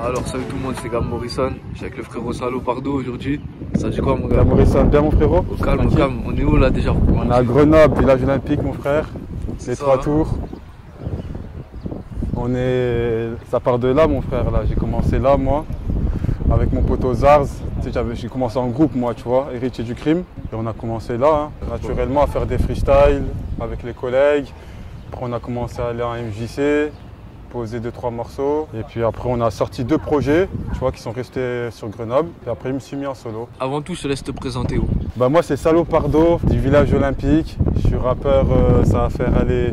Alors salut tout le monde, c'est Gab Morrison. Je suis avec le frérot Salopardo aujourd'hui. Ça dit quoi mon gars? Gab Morrison, bien mon frérot? Au calme, au calme. On est où là déjà? On est à Grenoble, village olympique mon frère. Les trois tours. Ça part de là mon frère là. J'ai commencé là moi, avec mon poteau Zarz. Tu sais, j'ai commencé en groupe moi, tu vois, héritier du crime. Et on a commencé là, naturellement à faire des freestyles avec les collègues. Après on a commencé à aller en MJC. Poser 2-3 morceaux et puis après on a sorti 2 projets, tu vois, qui sont restés sur Grenoble et après je me suis mis en solo. Avant tout, je te laisse te présenter où? Bah moi c'est Salopardo du village olympique, je suis rappeur, ça va faire aller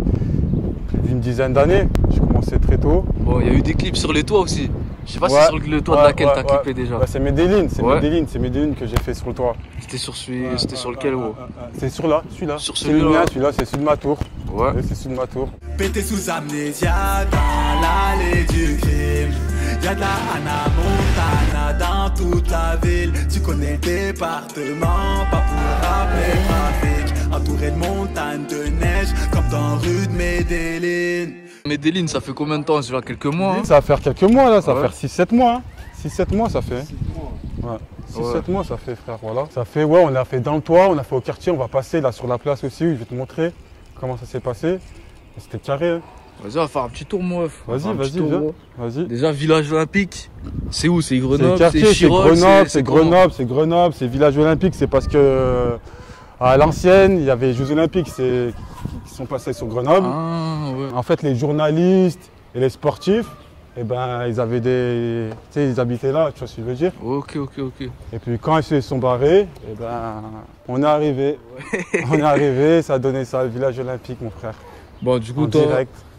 plus d'une dizaine d'années, j'ai commencé très tôt. Bon, il y a eu des clips sur les toits aussi. Je sais pas si c'est sur le toit de laquelle t'as clippé déjà. Bah, c'est Medellin, c'est Medellin que j'ai fait sur le toit. C'était sur lequel gros? C'est sur là, celui-là. Sur celui-là. Celui-là c'est celui de ma tour. Ouais. C'est celui de ma tour. Pété sous amnésia dans l'allée du crime. Y'a de la Hannah Montana dans toute la ville. Tu connais le département, pas pour rappeler trafic. Entouré de montagnes de neige, comme dans rue de Medellin. Medellin, ça fait combien de temps? C'est quelques mois hein? Ça va faire quelques mois là, ça va ouais. faire 6-7 mois. Hein. 6-7 mois ça fait. 6-7 mois ça fait frère, voilà. Ça fait, ouais, on a fait dans le toit, on a fait au quartier, on va passer là sur la place aussi, je vais te montrer comment ça s'est passé. C'était carré. Hein. Vas-y, on va faire un petit tour, moi. Vas-y. Déjà, village olympique, c'est où? C'est Grenoble, c'est Grenoble, c'est village olympique, c'est parce que à l'ancienne, il y avait les Jeux olympiques qui sont passés sur Grenoble. Ah, ouais. En fait, les journalistes et les sportifs, eh ben, ils avaient des... Tu sais, ils habitaient là, tu vois ce que je veux dire? Ok. Et puis quand ils se sont barrés, eh ben, on est arrivé. On est arrivé, ça a donné ça, le village olympique, mon frère. Bon, du coup, toi,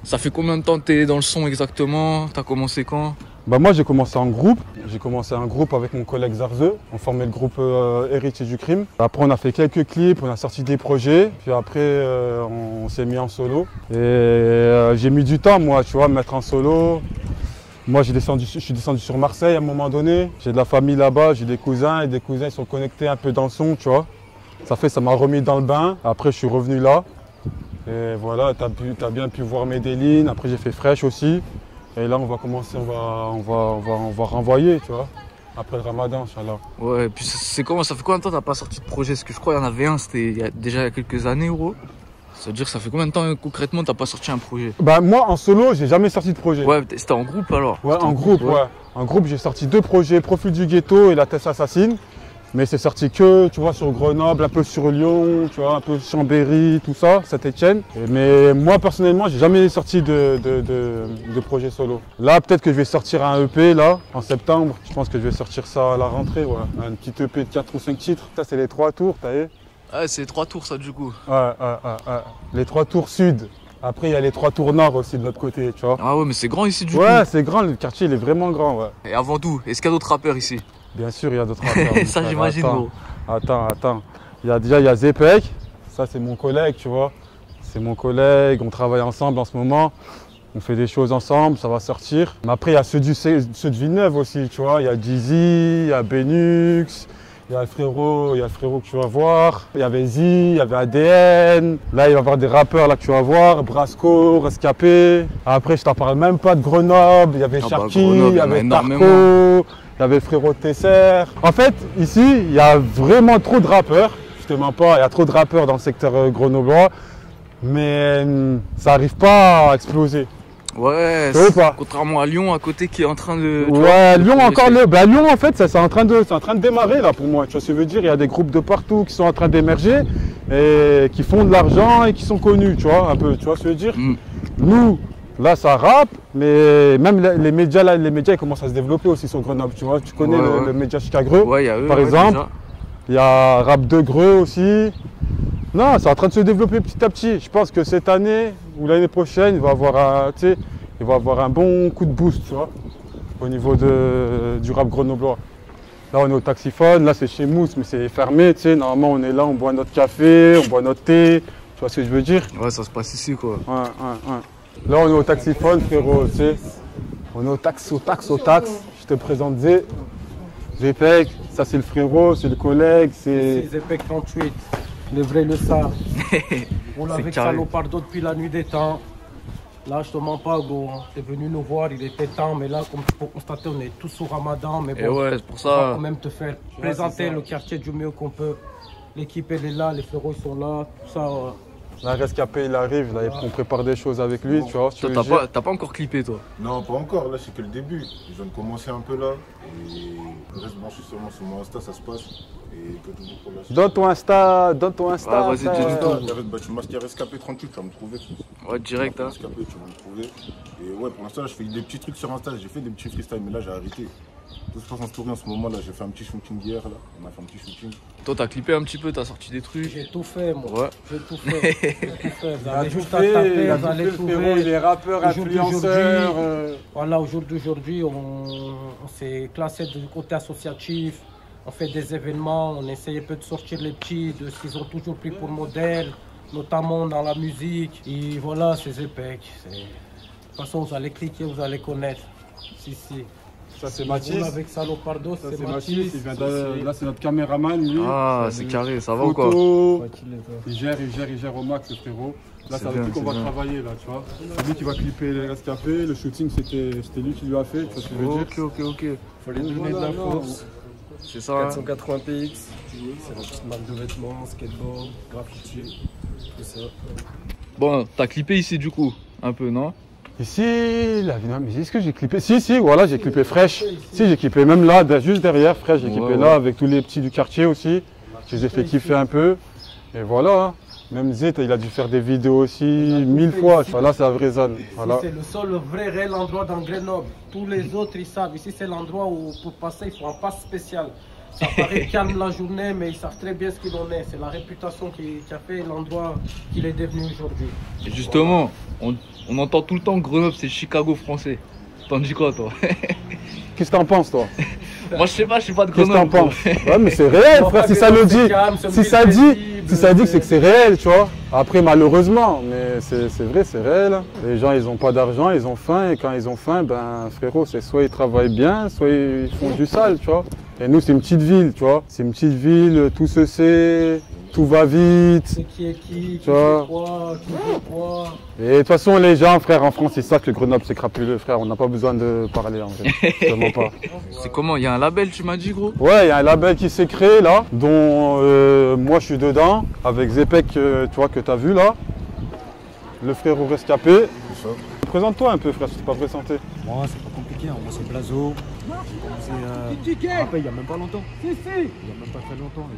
ça fait combien de temps que t'es dans le son exactement? T'as commencé quand? Bah moi, j'ai commencé en groupe. J'ai commencé un groupe avec mon collègue Zarzeux. On formait le groupe Héritier du crime. Après, on a fait quelques clips, on a sorti des projets. Puis après, on s'est mis en solo. Et j'ai mis du temps, moi, tu vois, à me mettre en solo. Moi, je suis descendu sur Marseille à un moment donné. J'ai de la famille là-bas, j'ai des cousins. Et des cousins, ils sont connectés un peu dans le son, tu vois. Ça m'a remis dans le bain. Après, je suis revenu là. Et voilà, t'as bien pu voir Medellin. Après, j'ai fait Fresh aussi. Et là, on va commencer, on va renvoyer, tu vois, après le Ramadan, Inch'Allah. Ouais, et puis c'est comment, ça fait combien de temps t'as pas sorti de projet? Parce que je crois qu'il y en avait un, c'était déjà il y a quelques années, gros. Ça veut dire que ça fait combien de temps concrètement t'as pas sorti un projet? Bah moi, en solo, j'ai jamais sorti de projet. Ouais, c'était en groupe alors? Ouais, en groupe, ouais. En groupe, j'ai sorti 2 projets, Profil du ghetto et La Tête assassine. Mais c'est sorti que, tu vois, sur Grenoble, un peu sur Lyon, tu vois, un peu Chambéry, tout ça, Saint-Etienne. Mais moi, personnellement, j'ai jamais sorti de projet solo. Là, peut-être que je vais sortir un EP, là, en septembre. Je pense que je vais sortir ça à la rentrée, ouais. Un petit EP de 4 ou 5 titres. Ça, c'est les 3 tours, t'as vu? Ah, c'est les 3 tours, ça, du coup. Ouais. Les 3 tours sud. Après, il y a les 3 tours nord aussi de l'autre côté, tu vois. Ah ouais, mais c'est grand ici, du coup. Ouais, c'est grand, le quartier, il est vraiment grand, ouais. Et avant tout, est-ce qu'il y a d'autres rappeurs ici? Bien sûr, il y a d'autres rappeurs. Ça, j'imagine, gros. Attends. Il y a Zepek. Ça, c'est mon collègue, tu vois. C'est mon collègue. On travaille ensemble en ce moment. On fait des choses ensemble, ça va sortir. Mais après, il y a ceux de Villeneuve aussi, tu vois. Il y a Dizzy, il y a Benux, il y a le frérot que tu vas voir. Il y avait Z, il y avait ADN. Là, il va y avoir des rappeurs là que tu vas voir. Brasco, Rescapé. Après, je t'en parle même pas de Grenoble. Il y avait Sharky, il y avait Tarko. Il y avait le frérot Tesser. En fait, ici, il y a vraiment trop de rappeurs. Je te mens pas, il y a trop de rappeurs dans le secteur grenoblois. Mais ça n'arrive pas à exploser. Ouais, contrairement à Lyon à côté qui est en train de... Ouais, Lyon encore Lyon en fait, c'est en train de démarrer là pour moi. Tu vois ce que je veux dire? Il y a des groupes de partout qui sont en train d'émerger et qui font de l'argent et qui sont connus, tu vois, un peu. Tu vois ce que je veux dire? Nous, là, ça rappe, mais même les médias, là, ils commencent à se développer aussi sur Grenoble, tu vois. Tu connais le média Chicagreux, par exemple. Il y a Rap de Greux aussi. Non, c'est en train de se développer petit à petit. Je pense que cette année ou l'année prochaine, il va avoir un bon coup de boost, tu vois, au niveau du rap grenoblois. Là, on est au Taxiphone, là, c'est chez Mousse, mais c'est fermé, tu sais. Normalement, on est là, on boit notre café, on boit notre thé. Tu vois ce que je veux dire? Ouais, ça se passe ici, quoi. Ouais. Là, on est au Taxiphone, frérot, tu sais. On est au tax. Je te présente Zepek, ça c'est le frérot, c'est le collègue, c'est... C'est Zepek 38, les vrais le savent. On l'a avec Salopardo depuis la nuit des temps. Là, je te mens pas, go. T'es venu nous voir, il était temps, mais là, comme tu peux constater, on est tous au Ramadan. Mais bon, et ouais, c'est pour on va ça. quand même te faire présenter le quartier du mieux qu'on peut. L'équipe, elle est là, les frérots, ils sont là, tout ça. Là, Rescapé, il arrive, là, on prépare des choses avec lui, tu vois. Toi, t'as pas encore clippé, toi? Non, pas encore, là c'est que le début. Je viens de commencer un peu là. Et le reste, bon, je suis seulement sur mon Insta, ça se passe. Et que tout pour la suite. Donne ton Insta, donne ton Insta. Ah, vas-y, dis tout. Bah, tu masques Rescapé tranquille, tu vas me trouver. Ouais, direct, hein. Rescapé, tu vas me trouver. Et ouais, pour l'instant, là, je fais des petits trucs sur Insta. J'ai fait des petits freestyles, mais là, j'ai arrêté. Tout se passe en story en ce moment là. J'ai fait un petit shooting hier là. On a fait un petit shooting. Toi, t'as clippé un petit peu, t'as sorti des trucs. J'ai tout fait, moi. Ouais. J'ai tout fait. J'ai tout fait. Vous avez juste à il taper, a vous tout allez fait, le trouver. frérot, il est rappeur, Aujourd'hui, influenceur. Voilà, au jour d'aujourd'hui, on s'est classé du côté associatif. On fait des événements, on essaye un peu de sortir les petits de ce qu'ils ont toujours pris pour modèle, notamment dans la musique. Et voilà, c'est Zepec. De toute façon, vous allez cliquer, vous allez connaître. Si. Ça, c'est On Mathis. avec Salopardo, Ça, c'est c'est Mathis. Mathis. Là, c'est notre caméraman, lui. Ah, c'est carré, ça va ou quoi? Photo. Il gère au max, le frérot. Là, C'est c'est avec bien, lui qu'on va c'est bien. travailler, là, tu vois. C'est lui qui va clipper les Rescapés. Le shooting, c'était lui qui lui a fait, tu vois ce que je veux dire. Ok. Faut les donner de la force. C'est ça. Hein. 480 PX, c'est la petite marque de vêtements, skateboard, graffiti, tout ça. Bon, t'as clippé ici du coup, un peu, non? Ici, la vidéo, mais est-ce que j'ai clippé? Si, voilà, j'ai clippé Fresh. Si, j'ai clippé même là, juste derrière, Fresh, j'ai clippé là avec tous les petits du quartier aussi. Je les ai fait kiffer un peu. Et voilà, hein. Même Zet, il a dû faire des vidéos aussi 1000 fois. Voilà, c'est la vraie zone. Voilà. C'est le seul vrai réel endroit dans Grenoble. Tous les autres, ils savent. Ici, c'est l'endroit où pour passer, il faut un pass spécial. Ça paraît calme la journée, mais ils savent très bien ce qu'il en est. C'est la réputation qui a fait l'endroit qu'il est devenu aujourd'hui. Et justement, on entend tout le temps que Grenoble c'est Chicago français. T'en dis quoi toi? Qu'est-ce que t'en penses, toi? Moi je sais pas de Qu'est-ce que Grenoble. t'en penses? Ouais, mais c'est réel, frère, si ça le dit. Si ça dit, c'est que c'est réel, tu vois. Après, malheureusement, mais c'est vrai, c'est réel. Les gens, ils ont pas d'argent, ils ont faim. Et quand ils ont faim, ben, frérot, c'est soit ils travaillent bien, soit ils font du sale, tu vois. Et nous, c'est une petite ville, tu vois. C'est une petite ville, tout se sait, tout va vite. C'est qui est qui Tu vois. fait quoi, qui fait quoi. Et de toute façon, les gens, frère, en France, ils savent que Grenoble, c'est crapuleux, frère. On n'a pas besoin de parler, en vrai. Vraiment pas. C'est comment? Il y a un label, tu m'as dit, gros? Ouais, il y a un label qui s'est créé, là, dont moi, je suis dedans, avec Zepec, tu vois, que tu as vu, là. Le frérot Rescapé. Présente-toi un peu, frère, si tu t'es pas présenté. Moi, c'est pas compliqué, hein. Moi, c'est Blazo. J'ai commencé il y a même pas longtemps. Il y a même pas très longtemps.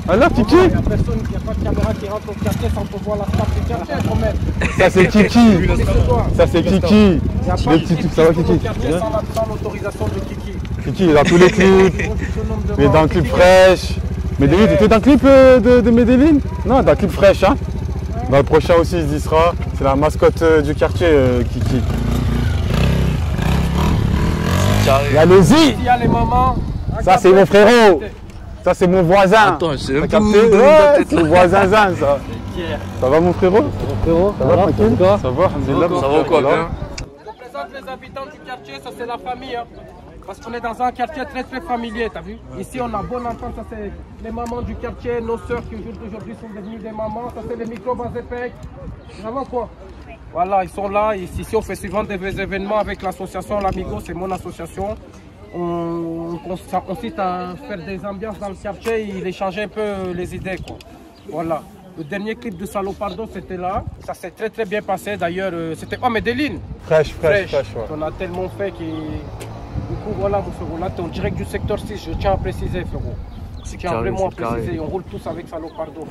Alors, Kiki? Il n'y a personne, il n'y a pas de caméra qui rentre au quartier sans qu'on voit la staff du quartier, quand même. Ça, c'est Kiki. Ça, c'est Kiki. Il n'y a pas Le de petit type truc, ça va, qui rentre Kiki? au quartier sans l'autorisation de Kiki. Kiki, il est dans tous les clips. Il est dans le clip Fresh. Medellin, t'étais dans le clip de Medellin? Non, dans le clip Fresh, hein. Dans le prochain aussi, il y sera. C'est la mascotte du quartier, Kiki. Carré. Allez-y. Il y a les mamans. Ça, c'est mon frérot. Ça, c'est mon voisin. Attends, je sais même T'as pas où capté? donner ta Ouais, tête c'est là. mon voisin Zin, ça. Ça va, mon frérot? Ça va, tranquille? Ça va, alhamdoulilah, mon Ça va frère, quoi, voilà. bien? Je représente les habitants du quartier, ça c'est la famille. Hein. Parce qu'on est dans un quartier très très familier, t'as vu? Ici on a bonne entente, ça c'est les mamans du quartier, nos sœurs qui aujourd'hui sont devenues des mamans, ça c'est les microbes à Zepec. Vraiment quoi? Voilà, ils sont là, ici on fait souvent des événements avec l'association L'Amigo, c'est mon association. On consiste à faire des ambiances dans le quartier et échanger un peu les idées quoi. Voilà. Le dernier clip de Salopardo c'était là, ça s'est très très bien passé d'ailleurs, c'était oh Medellin. Fresh, ouais. On a tellement fait que du coup voilà mon frérot, là t'es en direct du secteur 6, je tiens à préciser frérot. Je tiens vraiment à préciser, on roule tous avec Salopardo.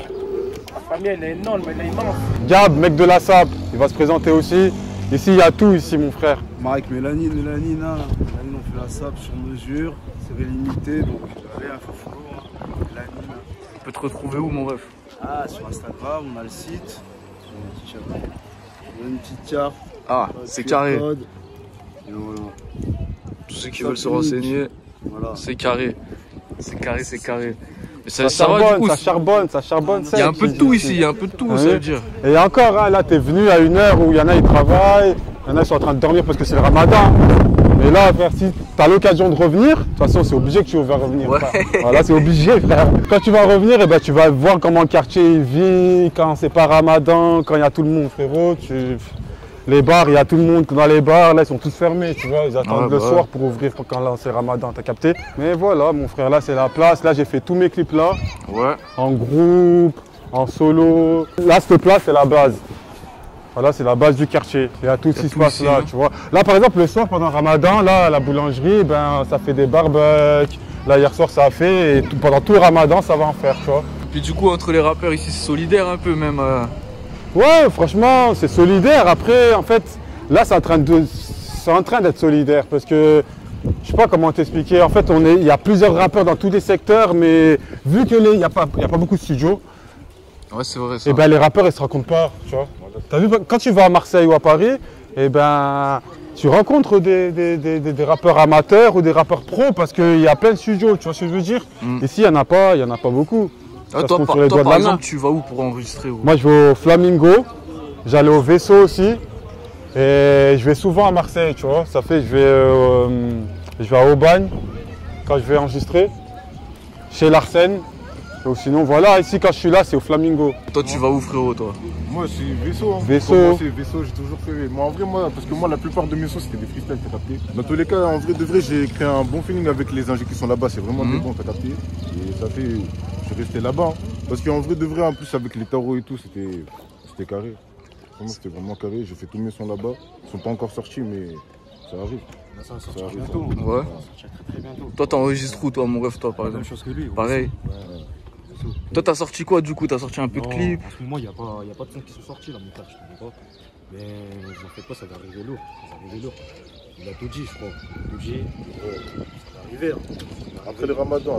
La famille elle est énorme, elle est immense. Gab, mec de la SAP, il va se présenter aussi. Ici, il y a tout ici, mon frère. Marek Mélanine, Mélanine, on fait la SAP sur mesure, c'est limité, donc allez, un faux Mélanine. On peut te retrouver où, mon ref? Ah, sur Instagram, on a le site, on a une petite carte. Ah, c'est carré. Code, et voilà. Tous ceux qui veulent se renseigner, Voilà. c'est carré. C'est carré, c'est carré. Mais Ça va, charbonne, du coup, ça charbonne, ça charbonne. il y a un peu de tout ici, il y a un peu de tout, ça veut dire. Et encore, hein, là, t'es venu à une heure où il y en a, ils travaillent. Il y en a qui sont en train de dormir parce que c'est le ramadan. Mais là, frère, si tu as l'occasion de revenir, de toute façon, c'est obligé que tu vas revenir. Ouais. Voilà, c'est obligé, frère. Quand tu vas revenir, eh ben, tu vas voir comment le quartier vit, quand c'est pas ramadan, quand il y a tout le monde, frérot. Les bars, il y a tout le monde dans les bars, là, ils sont tous fermés, tu vois. Ils attendent le soir pour ouvrir quand là, c'est ramadan, t'as capté? Mais voilà, mon frère, là, c'est la place. Là, j'ai fait tous mes clips là. Ouais. En groupe, en solo. Là, cette place, c'est la base. Voilà, c'est la base du quartier. Il y a tout ce qui se passe là, tu vois. Là, par exemple, le soir, pendant Ramadan, là, à la boulangerie, ben, ça fait des barbecues. Là, hier soir, ça a fait. Et pendant tout le Ramadan, ça va en faire, tu vois. Puis du coup, entre les rappeurs ici, c'est solidaire un peu même. Ouais, franchement, c'est solidaire. Après, en fait, là, c'est en train d'être solidaire. Parce que, je sais pas comment t'expliquer. En fait, il y a plusieurs rappeurs dans tous les secteurs, mais vu qu'il n'y a pas beaucoup de studios, ouais, c'est vrai ça. Et ben, les rappeurs, ils se rencontrent pas, tu vois. T'as vu, quand tu vas à Marseille ou à Paris, et ben, tu rencontres des rappeurs amateurs ou des rappeurs pros parce qu'il y a plein de studios, tu vois ce que je veux dire. Ici, il n'y en a pas beaucoup. Ah, toi, par exemple, tu vas où pour enregistrer? Moi, je vais au Flamingo, j'allais au Vaisseau aussi, et je vais souvent à Marseille, tu vois. Ça fait, je vais à Aubagne quand je vais enregistrer, chez Larsen. Ou sinon, voilà, ici, quand je suis là, c'est au Flamingo. Toi, tu vas où, frérot, toi? Moi, c'est Vaisseau. Hein. Vaisseau. Vaisseau, j'ai toujours fait. Moi, en vrai, parce que moi, la plupart de mes sons, c'était des freestyles, t'as capté. Dans tous les cas, en vrai, de vrai, j'ai créé un bon feeling avec les ingés qui sont là-bas. C'est vraiment des bons, t'as capté. Et ça fait. Je suis resté là-bas. Hein. Parce qu'en vrai, de vrai, en plus, avec les tarots et tout, c'était carré. C'était vraiment carré. J'ai fait tous mes sons là-bas. Ils sont pas encore sortis, mais ça arrive. Ça va sortir arrive. bientôt. Ouais. Ça va sortir très bientôt. Toi, t'enregistres où, toi, mon ref, toi, par exemple? Même chose que lui. Pareil. Ouais. Toi, t'as sorti quoi du coup? T'as sorti un peu de clips? En ce moment, il n'y a pas de sons qui sont sortis là, mon frère, je ne connais pas. Mais vous en faites pas, ça va arriver lourd. Il a tout dit, je crois. Tout dit. Ça va arriver. Hein. Après le ramadan,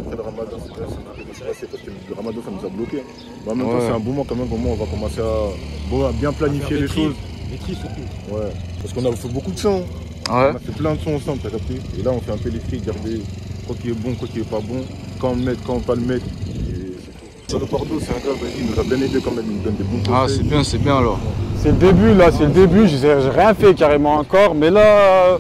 c'est passé parce que le ramadan, ça nous a bloqué. Mais en même temps, c'est un bon moment quand même. Comment on va commencer à bien planifier les choses. Maîtrise surtout. Ouais. Parce qu'on a fait beaucoup de sons. Ouais. On a fait plein de sons ensemble, t'as capté. Et là, on fait un peu les prix, garder quoi qui est bon, quoi qui est pas bon, quand le mettre, quand pas le mettre. Sur le Porto, c'est un gars, il nous a bien aidé quand même, il nous donne des bons conseils. Ah, c'est bien alors. C'est le début là, c'est le début, j'ai rien fait carrément encore, mais là,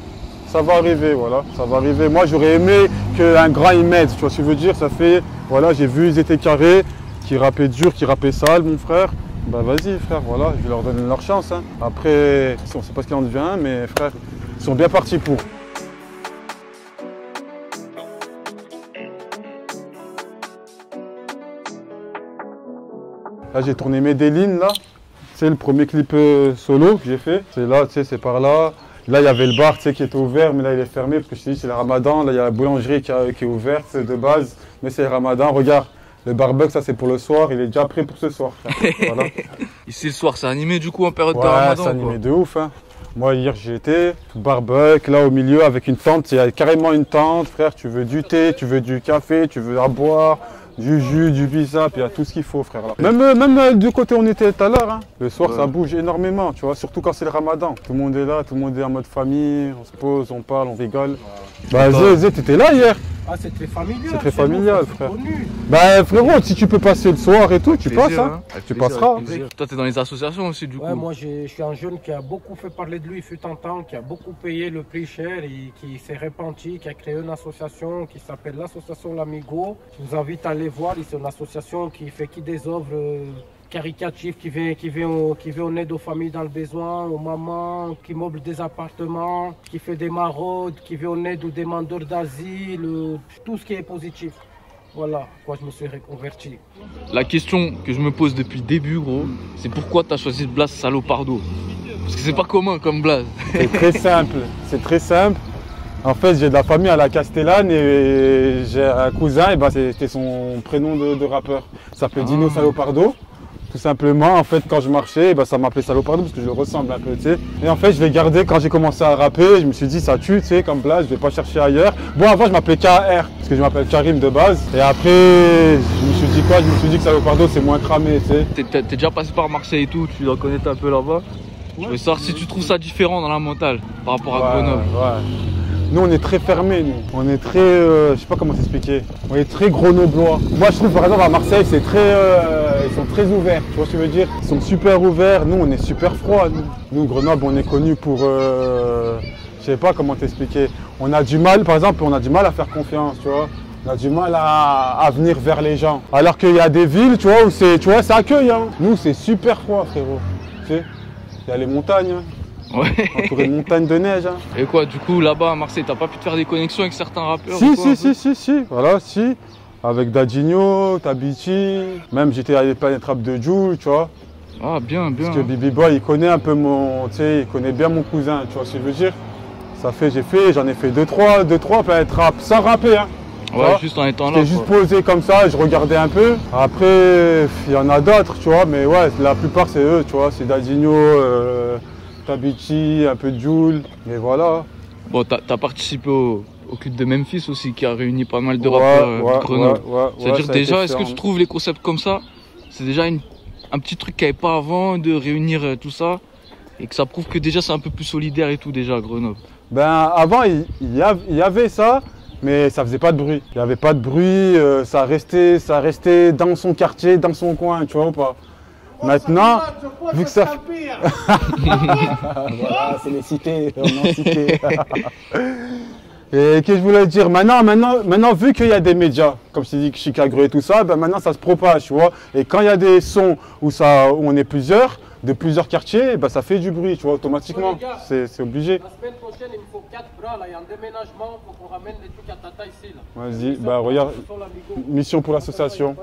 ça va arriver, voilà, ça va arriver. Moi, j'aurais aimé qu'un grand il m'aide, tu vois ce que je veux dire, ça fait, voilà, j'ai vu, ils étaient carrés, qui rappaient dur, qui rappaient sale, mon frère. Bah vas-y frère, voilà, je vais leur donner leur chance. Hein. Après, on sait pas ce qu'il en devient, mais frère, ils sont bien partis pour. Là, j'ai tourné Medellin, là. C'est le premier clip solo que j'ai fait. C'est là, tu sais, c'est par là. Là, il y avait le bar, tu sais, qui était ouvert, mais là, il est fermé parce que je te dis, c'est le ramadan. Là, il y a la boulangerie qui est ouverte de base, mais c'est le ramadan. Regarde, le barbecue, ça, c'est pour le soir. Il est déjà prêt pour ce soir. Voilà. Ici, le soir, c'est animé, du coup, en période de Ouais, ramadan, c'est animé de ouf, hein. Moi, hier, j'y étais, barbecue, là, au milieu, avec une tente. Il y a carrément une tente, frère. Tu veux du thé, tu veux du café, tu veux à boire. Du jus, du bissap, il y a tout ce qu'il faut, frère. Là. Même du côté où on était tout à l'heure, hein. Le soir, ça bouge énormément, tu vois, surtout quand c'est le ramadan. Tout le monde est là, tout le monde est en mode famille, on se pose, on parle, on rigole. Bah, Zé, t'étais là hier. Ah, c'est très familial. C'est très familial, frère. Connu. Bah, frérot, si tu peux passer le soir et tout, tu passes, hein. Tu passeras. Toi, t'es dans les associations aussi, du coup. Ouais, moi, je suis un jeune qui a beaucoup fait parler de lui, fut un temps, qui a beaucoup payé le prix cher et qui s'est repenti, qui a créé une association qui s'appelle l'association L'Amigo. Je vous invite à aller voir, c'est une association qui fait des œuvres caritative qui vient en aide aux familles dans le besoin, aux mamans, qui meuble des appartements, qui fait des maraudes, qui vient en aide aux demandeurs d'asile, tout ce qui est positif. Voilà pourquoi je me suis reconverti. La question que je me pose depuis le début, gros, c'est pourquoi tu as choisi le blaze Salopardo? Parce que c'est pas commun comme blaze. C'est très simple, c'est très simple. En fait, j'ai de la famille à la Castellane et j'ai un cousin, et ben, c'était son prénom de rappeur. Ça s'appelait Dino Salopardo. Tout simplement, en fait, quand je marchais, ben, ça m'appelait Salopardo parce que je le ressemble un peu, tu sais. Et en fait, je l'ai gardé quand j'ai commencé à rapper. Je me suis dit, ça tue, tu sais, comme blaze, je vais pas chercher ailleurs. Bon, avant, je m'appelais KR parce que je m'appelle Karim de base. Et après, je me suis dit quoi? Je me suis dit que Salopardo, c'est moins cramé, tu sais. T'es déjà passé par Marseille et tout, tu dois connaître un peu là-bas. Je veux savoir si tu trouves ça différent dans la mentale par rapport à Grenoble. Ouais. Nous, on est très fermés, nous. On est très, je sais pas comment t'expliquer. On est très grenoblois. Moi, je trouve, par exemple, à Marseille, c'est très, ils sont très ouverts, tu vois ce que je veux dire? Ils sont super ouverts, nous on est super froid. Nous Grenoble, on est connu pour, je sais pas comment t'expliquer. On a du mal, par exemple, on a du mal à faire confiance, tu vois. On a du mal à venir vers les gens. Alors qu'il y a des villes, tu vois, où c'est, tu vois, ça accueille. Hein. Nous, c'est super froid, frérot. Tu sais, il y a les montagnes. Hein. Ouais. Entouré de montagnes de neige. Hein. Et quoi, du coup, là-bas à Marseille, t'as pas pu te faire des connexions avec certains rappeurs? Si. Voilà, si. Avec Dadinho, Tabichi. Même j'étais à Planète Rap de Jules, tu vois. Ah, bien. Parce que Bibi Boy, il connaît un peu mon, tu sais, il connaît bien mon cousin, tu vois ce que je veux dire. Ça fait, j'en ai fait 2-3 Planète Rap sans rapper, hein. Ouais, juste en étant là. J'étais juste posé comme ça, je regardais un peu. Après, il y en a d'autres, tu vois, mais ouais, la plupart c'est eux, tu vois, c'est Dadinho, Tabichi, un peu de Jules, et voilà. Bon, t'as participé au clip de Memphis aussi, qui a réuni pas mal de rappeurs de Grenoble. C'est-à-dire déjà, est-ce que tu trouves les concepts comme ça, c'est déjà un petit truc qu'il n'y avait pas avant, de réunir tout ça, et que ça prouve que déjà c'est un peu plus solidaire et tout déjà à Grenoble? Ben avant, il y avait ça. Mais ça faisait pas de bruit. Il n'y avait pas de bruit, ça restait dans son quartier, dans son coin, tu vois ou pas. Maintenant, vu que ça... Voilà, c'est les cités, on en cité. Et qu'est-ce que je voulais dire, maintenant vu qu'il y a des médias, comme je t'ai dit, Chicago et tout ça, ben maintenant ça se propage, tu vois. Et quand il y a des sons où on est plusieurs, de plusieurs quartiers, ben ça fait du bruit, tu vois, automatiquement. C'est obligé. La semaine prochaine, il me faut 4 bras, là, il y a un déménagement, il faut qu'on ramène les trucs à Tata ici. Vas-y, bah regarde, mission pour l'association.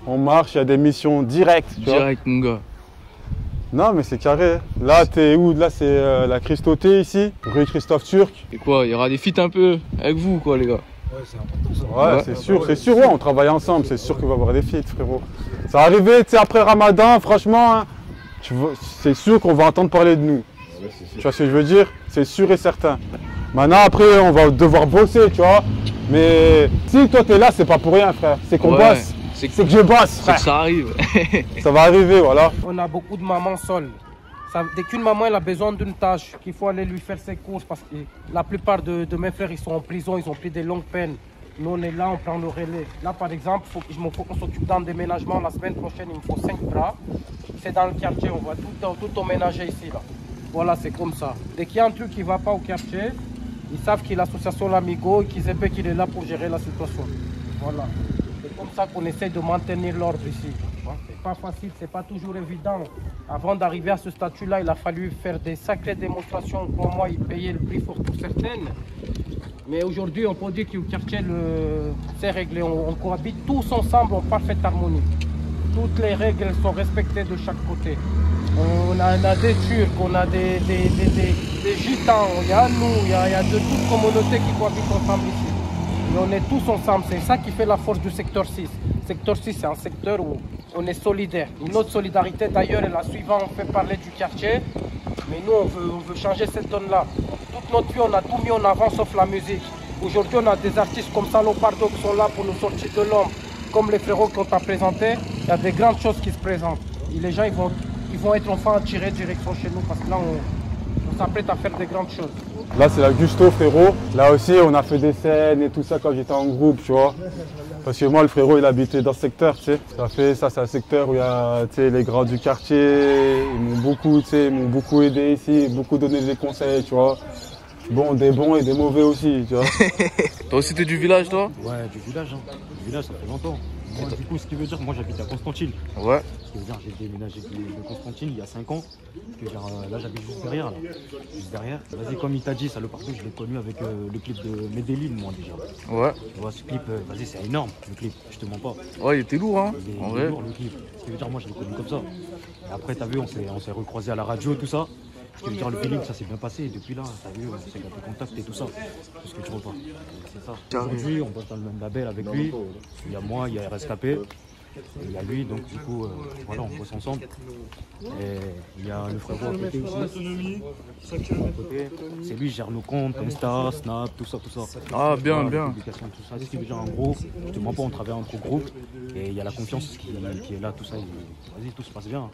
On marche, il y a des missions directes. Direct, mon gars. Non, mais c'est carré. Là, t'es où? Là, c'est la Christoté ici, rue Christophe Turc. Et quoi, il y aura des feats un peu avec vous, quoi, les gars? Ouais, c'est important ça. Ouais, c'est sûr, ouais, on travaille ensemble, c'est sûr qu'il va y avoir des feats, frérot. Ça va arriver, tu sais, après Ramadan, franchement, hein, c'est sûr qu'on va entendre parler de nous. Ouais, tu vois ce que je veux dire? C'est sûr et certain. Maintenant, après, on va devoir bosser, tu vois. Mais si toi, t'es là, c'est pas pour rien, frère. C'est qu'on bosse. C'est que je bosse, frère. C'est que ça arrive. Ça va arriver, voilà. On a beaucoup de mamans seules. Dès qu'une maman elle a besoin d'une tâche, qu'il faut aller lui faire ses courses, parce que la plupart de mes frères, ils sont en prison, ils ont pris des longues peines. Nous, on est là, on prend le relais. Là, par exemple, il faut qu'on s'occupe d'un déménagement. La semaine prochaine, il me faut 5 bras. C'est dans le quartier, on va tout emménager ici, là. Voilà, c'est comme ça. Dès qu'il y a un truc qui ne va pas au quartier, ils savent qu'il y a l'association L'Amigo et qu'ils épient qu'il est là pour gérer la situation. Voilà. C'est comme ça qu'on essaie de maintenir l'ordre ici. C'est pas facile, c'est pas toujours évident. Avant d'arriver à ce statut-là, il a fallu faire des sacrées démonstrations. Pour moi, ils payaient le prix fort pour certaines. Mais aujourd'hui, on peut dire qu'au quartier, c'est réglé. On cohabite tous ensemble en parfaite harmonie. Toutes les règles sont respectées de chaque côté. On a des Turcs, on a des Gitans, il y a nous, il y a de toute communauté qui cohabitent ensemble ici. Et on est tous ensemble, c'est ça qui fait la force du secteur 6. Le secteur 6, c'est un secteur où on est solidaire. Une autre solidarité d'ailleurs est la suivante, on fait parler du quartier, mais nous on veut changer cette donne-là. Toute notre vie, on a tout mis en avant sauf la musique. Aujourd'hui, on a des artistes comme Salopardo qui sont là pour nous sortir de l'ombre, comme les frérots qu'on t'a présentés. Il y a des grandes choses qui se présentent. Et les gens, ils vont être enfin attirés direction chez nous parce que là, on s'apprête à faire des grandes choses. Là, c'est la Gusto, frérot. Là aussi, on a fait des scènes et tout ça quand j'étais en groupe, tu vois. Parce que moi, le frérot, il habitait dans ce secteur, tu sais. Ça, c'est un secteur où il y a, tu sais, les grands du quartier. Ils m'ont beaucoup aidé ici, beaucoup donné des conseils, tu vois. Bon, des bons et des mauvais aussi, tu vois. Toi aussi, t'es du village, toi? Ouais, du village, hein. Du village, ça fait longtemps. Moi, du coup, ce qui veut dire, moi j'habite à Constantine. Ouais. Ce qui veut dire, j'ai déménagé de Constantine il y a 5 ans. Ce qui veut dire, là, j'habite juste derrière. Là. Juste derrière. Vas-y, comme il t'a dit, ça le partout, je l'ai connu avec le clip de Medellin, moi déjà. Ouais. Tu vois, ce clip, vas-y, c'est énorme, le clip, je te mens pas. Ouais, il était lourd, hein. Il est lourd, le clip. Ce qui veut dire, moi, je l'ai connu comme ça. Et après, t'as vu, on s'est recroisés à la radio, tout ça. Ce qui veut dire, le feeling, ça s'est bien passé. Et depuis là, t'as vu, on s'est gardé contact et tout ça. C'est ce que tu vois pas. C'est ça. Aujourd'hui, on bosse dans le même label avec lui. Il y a moi, il y a RSKP. Il y a lui, donc du coup, voilà, on bosse ensemble. Et il y a le frérot à côté aussi. C'est lui qui gère nos comptes, Insta, Snap, tout ça. Ah, bien, voilà, bien. Tout ça. Ce qui veut dire, en gros, je te mens pas, on travaille entre groupes. Et il y a la confiance qui est là, tout ça. Vas-y, tout se passe bien.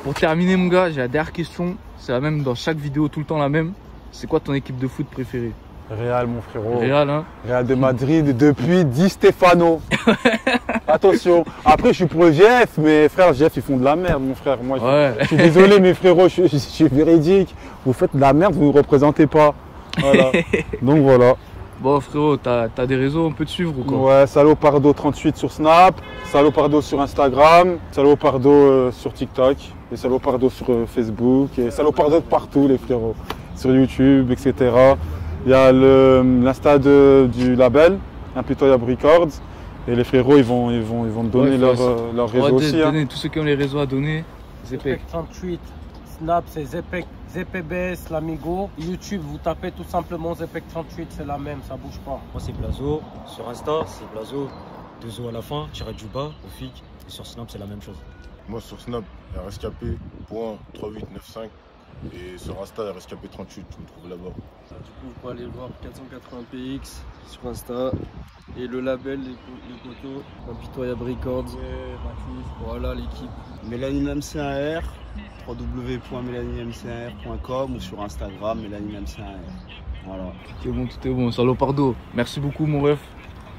Pour terminer, mon gars, j'ai la dernière question. C'est la même dans chaque vidéo, tout le temps la même. C'est quoi ton équipe de foot préférée? Real, mon frérot. Real, hein. Real de Madrid depuis Di Stefano. Attention. Après, je suis pour le GF, mais frère, le GF, ils font de la merde, mon frère. Moi, je suis désolé, mes frérots, je suis véridique. Vous faites de la merde, vous ne représentez pas. Voilà. Donc voilà. Bon, frérot, t'as des réseaux, on peut te suivre ou quoi? Ouais, Salopardo38 sur Snap, Salopardo sur Instagram, Salopardo sur TikTok, et Salopardo sur Facebook, et Salopardo de partout, les frérots. Sur YouTube, etc. Il y a l'Insta du label, Impitoyable Records. Et les frérots, ils vont te donner leur réseau aussi. Donner tous ceux qui ont les réseaux à donner. Zepec 38, Snap c'est ZPBS l'Amigo. YouTube, vous tapez tout simplement Zepec 38, c'est la même, ça bouge pas. Moi c'est Blazo, sur Insta c'est Blazo, 2 O à la fin, tiré du bas, au FIC. Et sur Snap c'est la même chose. Moi sur Snap, RSKP.3895. Et sur Insta, RSKP38, tu me trouves là-bas. Du coup, vous pouvez aller voir 480px sur Insta. Et le label, les photos, Impitoyable Records. Voilà l'équipe. MélanineMC1R, www.mélaninmc1r.com ou sur Instagram, MélanineMC1R. Voilà. Tout est bon, Salopardo. Merci beaucoup, mon ref.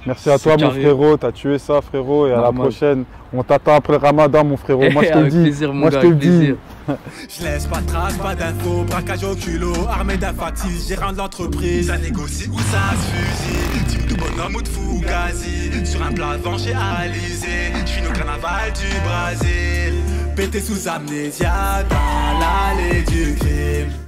Merci à toi, mon frérot. T'as tué ça, frérot. Et à la prochaine. On t'attend après le ramadan, mon frérot. Moi, je te le dis. Plaisir, moi, je te le dis. Je laisse pas de traces, pas d'infos, braquage au culot, armé d'un factice, gérant de l'entreprise. Ça négocie ou ça se fusille, type de bonhomme ou de fugazi. Sur un plat chez Alizé, je finis au carnaval du Brésil. Pété sous amnésia dans l'allée du crime.